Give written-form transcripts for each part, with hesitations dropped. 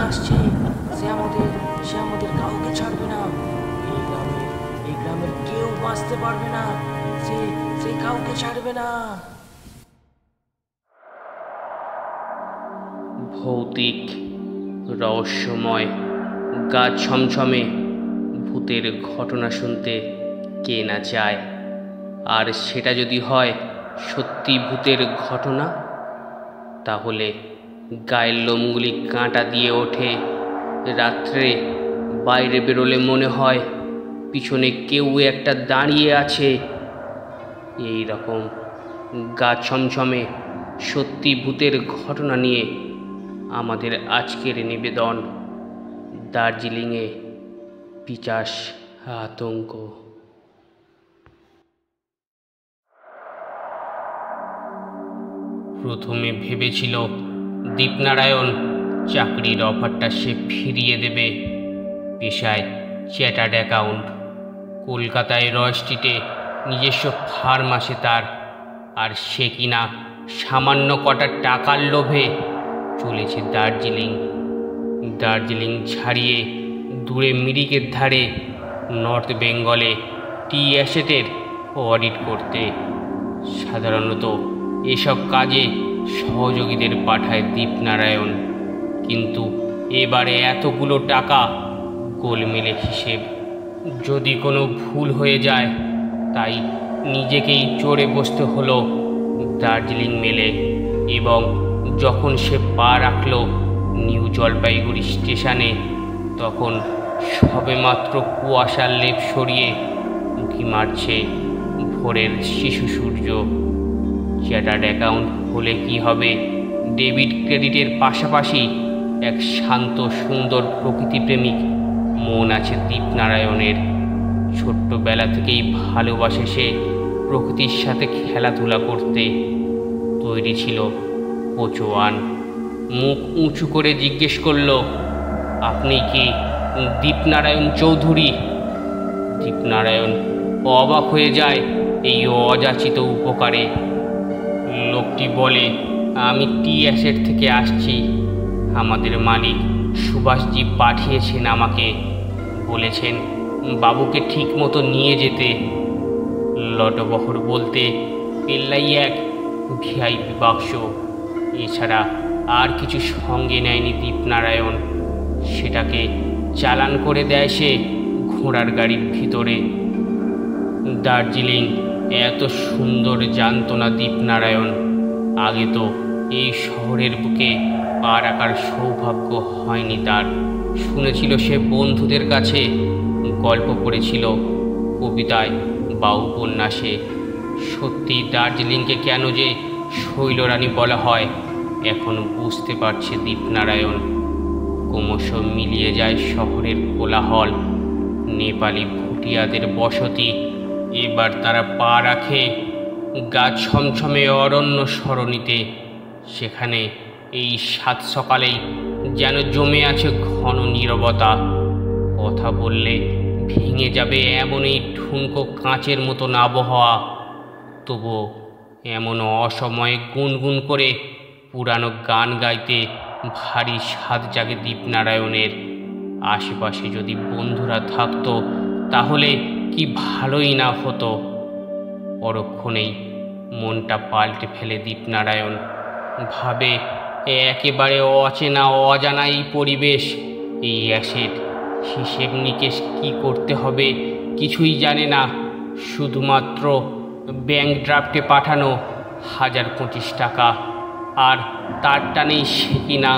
আসছে। সে আমাদের কাউকে ছাড়বে না। এই গ্রামের কেউ বাঁচতে পারবে না। সে কাউকে ছাড়বে না। ভৌতিক, রহস্যময়, গা ছমছমে ভূতের ঘটনা শুনতে কে না চায়। আর সেটা যদি হয় সত্যি ভূতের ঘটনা, তাহলে গায়ের লোমগুলি কাঁটা দিয়ে ওঠে। রাত্রে বাইরে বেরোলে মনে হয় পিছনে কেউ একটা দাঁড়িয়ে আছে। এই রকম গা ছমছমে সত্যি ভূতের ঘটনা নিয়ে আমাদের আজকের নিবেদন, দার্জিলিংয়ে পিশাচ আতঙ্ক। প্রথমে ভেবেছিল দীপনারায়ণ চাকরির অফারটা সে ফিরিয়ে দেবে। পেশায় চ্যাটার্ড অ্যাকাউন্ট, কলকাতায় রয় স্ট্রিটে নিজস্ব ফার্ম আছে তার। আর সে কিনা সামান্য কটা টাকার লোভে চলেছে দার্জিলিং ছাড়িয়ে দূরে মিরিকের ধারে নর্থ বেঙ্গলে টি অ্যাসেটের অডিট করতে। সাধারণত এসব কাজে সহযোগীদের পাঠায় দীপনারায়ণ, কিন্তু এবারে এতগুলো টাকা গোলমেলে হিসেব। যদি কোনো ভুল হয়ে যায়, তাই নিজেকেই চড়ে বসতে হলো দার্জিলিং মেলে। এবং যখন সে পা রাখল নিউ জলপাইগুড়ি স্টেশনে, তখন সবেমাত্র কুয়াশার লেপ সরিয়ে উঁকি মারছে ভোরের শিশু সূর্য। চ্যাটার্ড অ্যাকাউন্ট হলে কি হবে, ডেবিট ক্রেডিটের পাশাপাশি এক শান্ত সুন্দর প্রকৃতিপ্রেমিক মন আছে দীপনারায়ণের। ছোট্টবেলা থেকেই ভালোবাসে সে প্রকৃতির সাথে খেলাধুলা করতে। তৈরি ছিল কোচোয়ান। মুখ উঁচু করে জিজ্ঞেস করল, আপনি কি দীপনারায়ণ চৌধুরী? দীপনারায়ণ অবাক হয়ে যায় এই অযাচিত উপকারে। লোকটি বলে, আমি টি অ্যাসেট থেকে আসছি। আমাদের মালিক সুভাষজি পাঠিয়েছেন আমাকে, বলেছেন বাবুকে ঠিক মতো নিয়ে যেতে। লটবহর বলতে পেল্লাই এক ভিআইপি বাক্স, এছাড়া আর কিছু সঙ্গে নেয়নি দীপনারায়ণ। সেটাকে চালান করে দেয় সে ঘোড়ার গাড়ির ভিতরে। দার্জিলিং এত সুন্দর জানত না দীপনারায়ণ। আগে তো এই শহরের বুকে পা রাখার সৌভাগ্য হয়নি তার। শুনেছিল সে বন্ধুদের কাছে, গল্প পড়েছিল কবিতায় বা উপন্যাসে। সত্যি দার্জিলিংকে কেন যে শৈলরানী বলা হয় এখন বুঝতে পারছে দীপনারায়ণ। ক্রমশ মিলিয়ে যায় শহরের কোলাহল, নেপালি ভুটিয়াদের বসতি। এবার তারা পা রাখে গা ছমছমে অরণ্য সরণিতে। সেখানে এই সাত সকালেই যেন জমে আছে ঘন নীরবতা। কথা বললে ভেঙে যাবে এমন এই ঠুনকো কাঁচের মতন আবহাওয়া। তবুও এমন অসময়ে গুনগুন করে পুরানো গান গাইতে ভারী স্বাদ জাগে দীপনারায়ণের। আশেপাশে যদি বন্ধুরা থাকতো তাহলে কি ভালোই না হতো। পরক্ষণেই মনটা পাল্টে ফেলে দীপনারায়ণ। ভাবে একেবারে অচেনা অজানা এই পরিবেশ, এই অ্যাসেট, হিসেব নিকেশ কী করতে হবে কিছুই জানে না। শুধুমাত্র ব্যাংক ড্রাফটে পাঠানো 1025 টাকা, আর তার টানেই সে কিনা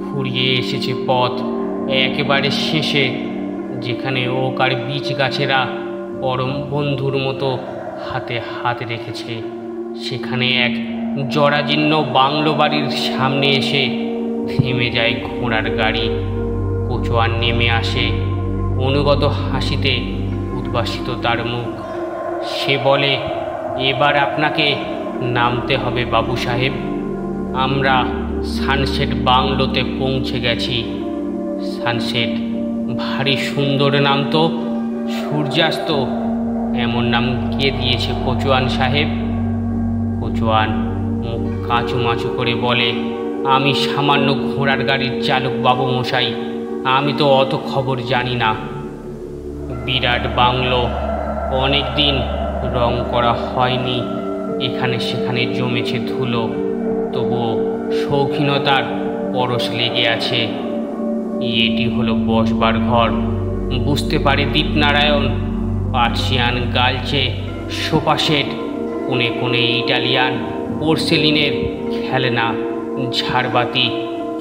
ফুরিয়ে এসেছে পথ একেবারে শেষে, যেখানে ওক আর বীচ গাছেরা পরম বন্ধুর মতো হাতে হাত রেখেছে। সেখানে এক জরাজীর্ণ বাংলো বাড়ির সামনে এসে থেমে যায় ঘোড়ার গাড়ি। কোচোয়ান নেমে আসে, অনুগত হাসিতে উদ্ভাসিত তার মুখ। সে বলে, এবার আপনাকে নামতে হবে বাবু সাহেব। আমরা সানসেট বাংলোতে পৌঁছে গেছি। সানসেট ভারী সুন্দর নাম তো। সূর্যাস্ত এমন নাম কে দিয়েছে কোচোয়ান সাহেব? কোচোয়ান মুখ কাঁচুমাচু করে বলে, আমি সামান্য ঘোড়ার গাড়ির চালক বাবু মশাই, আমি তো অত খবর জানি না। বিরাট বাংলো, অনেক দিন রং করা হয়নি, এখানে সেখানে জমেছে ধুলো, তবুও শৌখিনতার পরশ লেগে আছে। এটি হলো বসবার ঘর। বুঝতে পারে দীপনারায়ণ। পার্সিয়ান গালচে সোফা সেট, কোণে কোণে ইটালিয়ান পোর্সেলিনের খেলনা, ঝাড়বাতি,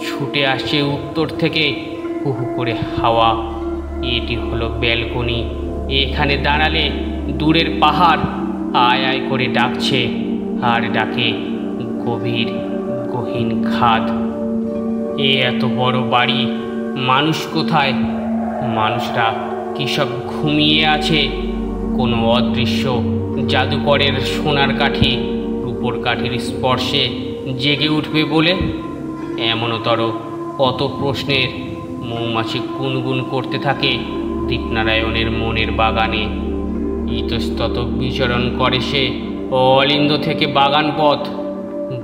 ছুটে আসছে উত্তর থেকে হু হু করে হাওয়া। এটি হলো ব্যালকনি। এখানে দাঁড়ালে দূরের পাহাড় আয় আয় করে ডাকছে, আর ডাকে গভীর গহীন খাদ। এত বড় বাড়ি, মানুষ কোথায়? মানুষরা কি সব ঘুমিয়ে আছে? কোনো অদৃশ্য জাদুকরের সোনার কাঠি, রূপোর কাঠির স্পর্শে জেগে উঠবে বলে? এমনতর কত প্রশ্নের মৌমাছি গুনগুন করতে থাকে দীপনারায়ণের মনের বাগানে। ইতস্তত বিচরণ করে সে অলিন্দ থেকে বাগানপথ,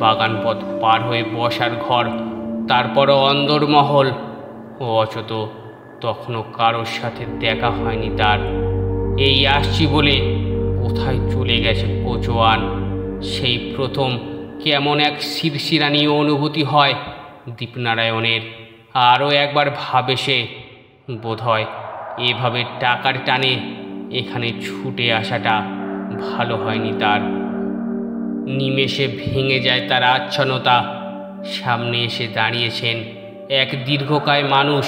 বাগানপথ পার হয়ে বসার ঘর, তারপরও অন্দরমহল। অচত তখনও কারোর সাথে দেখা হয়নি তার। এই আসছি বলে কোথায় চলে গেছে কোচোয়ান? সেই প্রথম কেমন এক শিরশিরানি অনুভূতি হয় দীপনারায়ণের। আরও একবার ভাবে সে, বোধহয় এভাবে টাকার টানে এখানে ছুটে আসাটা ভালো হয়নি তার। নিমেষে ভেঙে যায় তার আচ্ছন্নতা। সামনে এসে দাঁড়িয়েছেন এক দীর্ঘকায় মানুষ,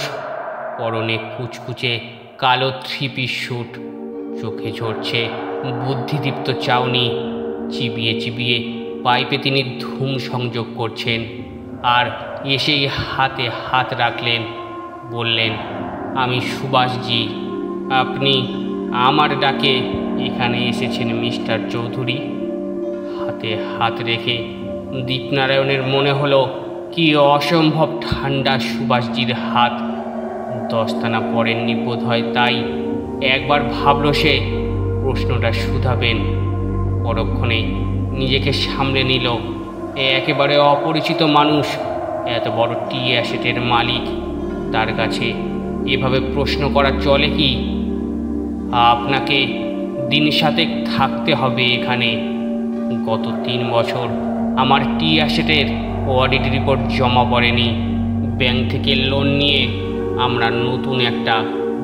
পরনে কুচকুচে কালো থ্রি-পিস স্যুট, চোখে ঝরছে বুদ্ধিদীপ্ত চাউনি। চিবিয়ে চিবিয়ে পাইপে তিনি ধূম সংযোগ করছেন, আর এসেই হাতে হাত রাখলেন। বললেন, আমি সুভাষজি। আপনি আমার ডাকে এখানে এসেছেন মিস্টার চৌধুরী? হাতে হাত রেখে দীপনারায়ণের মনে হলো কি অসম্ভব ঠান্ডা সুভাষজির হাত। দস্তানা পড়েননি বোধ হয়, তাই একবার ভাবল সে প্রশ্নটা শুধাবেন। পরক্ষণে নিজেকে সামলে নিল। একেবারে অপরিচিত মানুষ, এত বড় টি অ্যাসেটের মালিক, তার কাছে এভাবে প্রশ্ন করা চলে কি? আপনাকে দিন সাতেক থাকতে হবে এখানে। গত 3 বছর আমার টি অ্যাসেটের অডিট রিপোর্ট জমা পড়েনি। ব্যাংক থেকে লোন নিয়ে আমরা নতুন একটা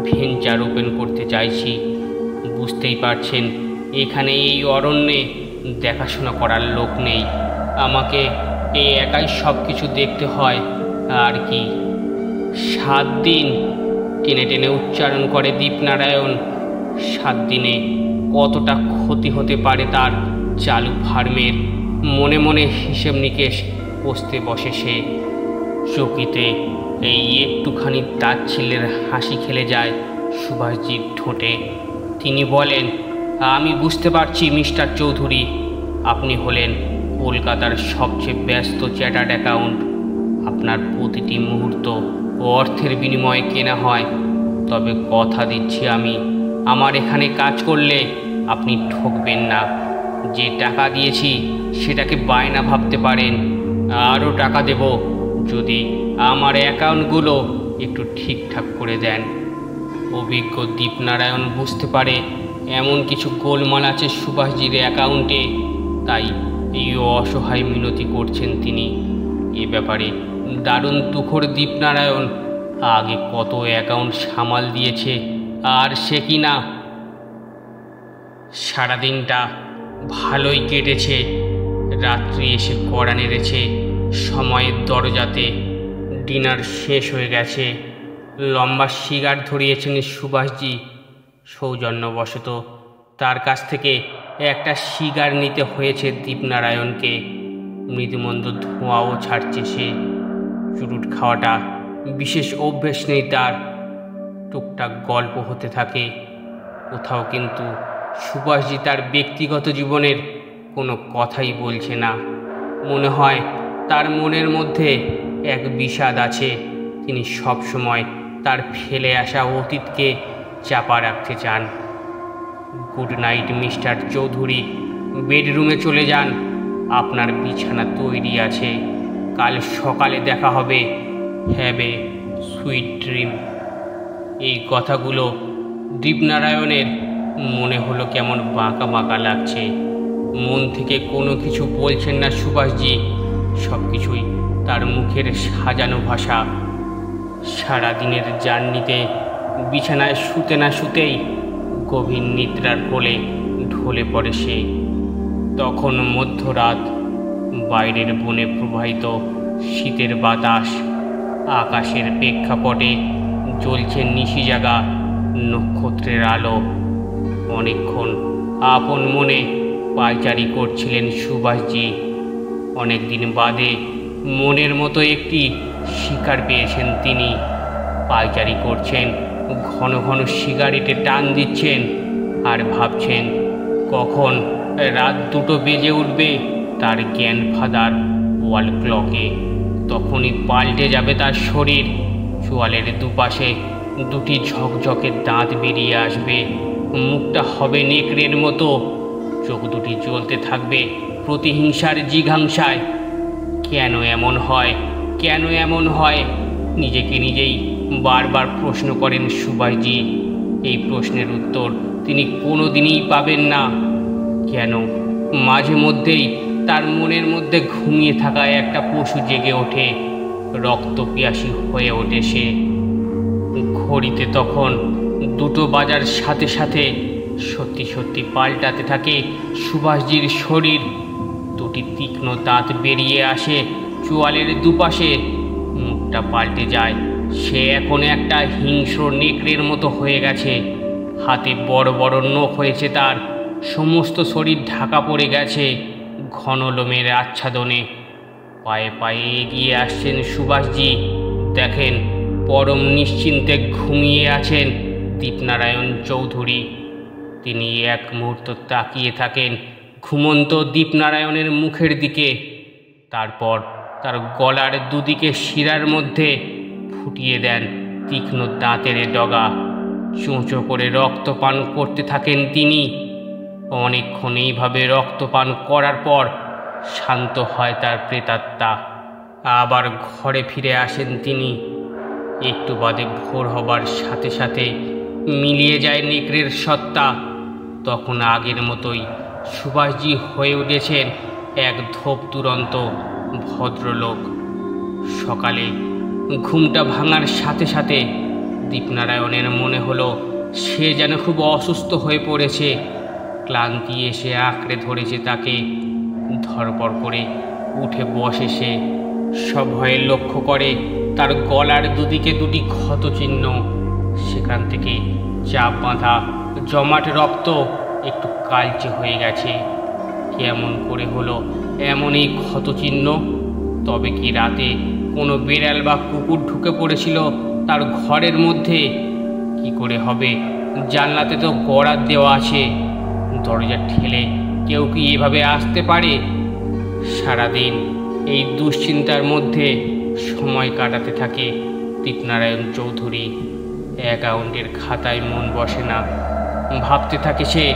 ভেঞ্চার ওপেন করতে চাইছি। বুঝতেই পারছেন, এখানে এই অরণ্যে দেখাশোনা করার লোক নেই। আমাকে একাই সব কিছু দেখতে হয় আর কি। 7 দিন, টেনে টেনে উচ্চারণ করে দীপনারায়ণ। 7 দিনে কতটা ক্ষতি হতে পারে তার চালু ফার্মের? মনে মনে হিসেব নিকেশ কষতে বসে সে। চকিতে এই একটুখানি তাচ্ছিল্যের হাসি খেলে যায় সুভাষজির ঠোঁটে। তিনি বলেন, আমি বুঝতে পারছি মিস্টার চৌধুরী, আপনি হলেন কলকাতার সবচেয়ে ব্যস্ত চ্যাটার্ড অ্যাকাউন্ট। আপনার প্রতিটি মুহূর্ত অর্থের বিনিময়ে কেনা হয়। তবে কথা দিচ্ছি, আমি আমার এখানে কাজ করলে আপনি ঠকবেন না। যে টাকা দিয়েছি সেটাকে বায়না ভাবতে পারেন। আরও টাকা দেব যদি আমার অ্যাকাউন্টগুলো একটু ঠিকঠাক করে দেন। অভিজ্ঞ দীপনারায়ণ বুঝতে পারে এমন কিছু গোলমাল আছে সুভাষজির অ্যাকাউন্টে, তাই এই অসহায় মিনতি করছেন তিনি। এ ব্যাপারে দারুণ তুখোর দীপনারায়ণ। আগে কত অ্যাকাউন্ট সামাল দিয়েছে, আর সে কি না। সারাদিনটা ভালোই কেটেছে। রাত্রি এসে কড়া নেড়েছে সময়ের দরজাতে। ডিনার শেষ হয়ে গেছে। লম্বা সিগার ধরিয়েছেন সুভাষজি। সৌজন্যবশত তার কাছ থেকে একটা সিগার নিতে হয়েছে দীপনারায়ণকে। মৃদুমন্দ ধোঁয়াও ছাড়ছে সে। চুরুট খাওয়াটা বিশেষ অভ্যেস নেই তার। টুকটাক গল্প হতে থাকে কোথাও, কিন্তু সুভাষজি তার ব্যক্তিগত জীবনের কোনো কথাই বলছে না। মনে হয় তার মনের মধ্যে এক বিষাদ আছে। তিনি সবসময় তার ফেলে আসা অতীতকে চাপা রাখতে চান। গুড নাইট মিস্টার চৌধুরী, বেডরুমে চলে যান। আপনার বিছানা তৈরি আছে। কাল সকালে দেখা হবে। Have a sweet dream. এই কথাগুলো দীপনারায়ণের মনে হলো কেমন বাঁকা বাঁকা লাগছে। মন থেকে কোনো কিছু বলছেন না সুভাষজি, সব কিছুই তার মুখের সাজানো ভাষা। সারাদিনের জার্নিতে বিছানায় শুতে না শুতেই গভীর নিদ্রার কোলে ঢলে পড়ে সে। তখন মধ্যরাত, বাইরের বনে প্রবাহিত শীতের বাতাস, আকাশের প্রেক্ষাপটে জ্বলছে নিশিজাগা নক্ষত্রের আলো। অনেকক্ষণ আপন মনে পায়চারি করছিলেন সুভাষজি। অনেকদিন বাদে মনের মতো একটি শিকার পেয়েছেন তিনি। পায়চারি করছেন, ঘন ঘন সিগারেটে টান দিচ্ছেন আর ভাবছেন কখন রাত 2টো বেজে উঠবে তার গ্র্যান্ডফাদার ওয়াল ক্লকে। তখনই পাল্টে যাবে তার শরীর। চোয়ালের দুপাশে 2টি ঝকঝকে দাঁত বেরিয়ে আসবে। মুখটা হবে নেকড়ের মতো। চোখ 2টি জ্বলতে থাকবে প্রতিহিংসার জিঘাংসায়। কেন এমন হয়, কেন এমন হয়, নিজেকে নিজেই বারবার প্রশ্ন করেন সুভাষজি। এই প্রশ্নের উত্তর তিনি কোনোদিনই পাবেন না। কেন মাঝে মধ্যেই তার মনের মধ্যে ঘুমিয়ে থাকা একটা পশু জেগে ওঠে, রক্তপিয়াসী হয়ে ওঠে সে। ঘড়িতে তখন 2টো বাজার সাথে সাথে সত্যি সত্যি পাল্টাতে থাকে সুভাষজির শরীর। 2টি তীক্ষ্ণ দাঁত বেরিয়ে আসে চোয়ালের দুপাশে। মুখটা পাল্টে যায়। সে এখন একটা হিংস্র নেকড়ের মতো হয়ে গেছে। হাতে বড় বড় নখ হয়েছে তার। সমস্ত শরীর ঢাকা পড়ে গেছে ঘন লোমের আচ্ছাদনে। পায়ে পায়ে এগিয়ে আসছেন সুভাষজি। দেখেন পরম নিশ্চিন্তে ঘুমিয়ে আছেন দীপনারায়ণ চৌধুরী। তিনি এক মুহূর্ত তাকিয়ে থাকেন ঘুমন্ত দীপনারায়ণের মুখের দিকে। তারপর তার গলার দুদিকে শিরার মধ্যে ফুটিয়ে দেন তীক্ষ্ণ দাঁতের ডগা। চোঁচো করে রক্তপান করতে থাকেন তিনি। অনেকক্ষণ এইভাবে রক্তপান করার পর শান্ত হয় তার প্রেতাত্মা। আবার ঘরে ফিরে আসেন তিনি। একটু বাদে ভোর হবার সাথে সাথে মিলিয়ে যায় নেকড়ের সত্তা। তখন আগের মতোই সুভাষজি হয়ে উঠেছেন এক ধোপ দুরন্ত ভদ্রলোক। সকালে ঘুমটা ভাঙার সাথে সাথে দীপনারায়ণের মনে হলো সে যেন খুব অসুস্থ হয়ে পড়েছে। ক্লান্তি এসে আঁকড়ে ধরেছে তাকে। ধরপড় করে উঠে বসে সে। সভয়ে লক্ষ্য করে তার গলার দুদিকে 2টি ক্ষতচিহ্ন। সেখান থেকে চাপ বাঁধা জমাট রক্ত একটু কালচে হয়ে গেছে। কেমন করে হলো এমন এই ক্ষতচিহ্ন? তবে কি রাতে কোনো বিড়াল বা কুকুর ঢুকে পড়েছিল তার ঘরের মধ্যে? কি করে হবে? জানলাতে তো গড়াত দেওয়া আছে। দরজা ঠেলে কেউ কি এভাবে আসতে পারে? সারাদিন এই দুশ্চিন্তার মধ্যে সময় কাটাতে থাকে দীপনারায়ণ চৌধুরী। অ্যাকাউন্টের খাতায় মন বসে না। ভাবতে থাকে সে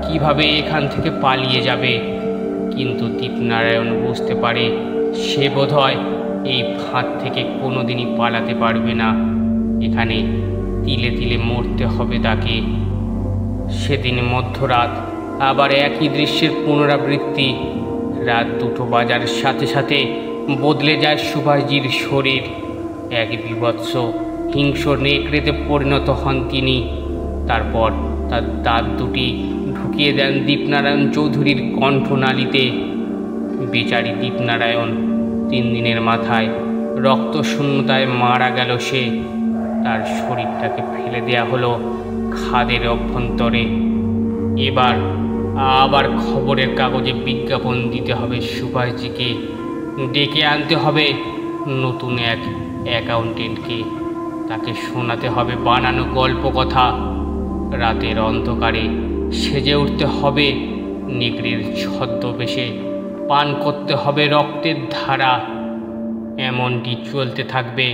কিভাবে এখান থেকে পালিয়ে যাবে। কিন্তু দীপনারায়ণ বুঝতে পারে সে বোধহয় এই ফাঁদ থেকে কোনোদিনই পালাতে পারবে না। এখানে তিলে তিলে মরতে হবে তাকে। সেদিন মধ্যরাত, আবার একই দৃশ্যের পুনরাবৃত্তি। রাত 2টো বাজার সাথে সাথে বদলে যায় সুভাষজির শরীর। এক বিভৎস হিংস্র নেকড়েতে পরিণত হন তিনি। তারপর তার দাঁত 2টি ঢুকিয়ে দেন দীপনারায়ণ চৌধুরীর কণ্ঠনালীতে। বেচারি দীপনারায়ণ 3 দিনের মাথায় রক্তশূন্যতায় মারা গেল সে। তার শরীরটাকে ফেলে দেয়া হলো খাদের অভ্যন্তরে। এবার আবার খবরের কাগজে বিজ্ঞাপন দিতে হবে সুভাষজিকে। ডেকে আনতে হবে নতুন এক অ্যাকাউন্টেন্টকে। তাকে শোনাতে হবে বানানো গল্প কথা। রাতের অন্ধকারে সেজে উঠতে হবে নেকড়ের ছদ্মবেশে। পান করতে হবে রক্তের ধারা। এমনটি চলতে থাকবে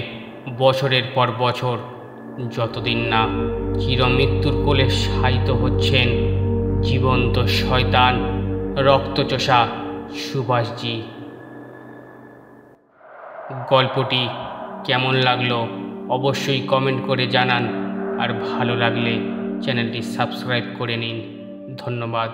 বছরের পর বছর, যতদিন না চিরমৃত্যুর কোলে শায়িত হচ্ছেন জীবন্ত শয়তান রক্তচোষা সুভাষজি। গল্পটি কেমন লাগলো অবশ্যই কমেন্ট করে জানান, আর ভালো লাগলে চ্যানেলটি সাবস্ক্রাইব করে নিন। ধন্যবাদ।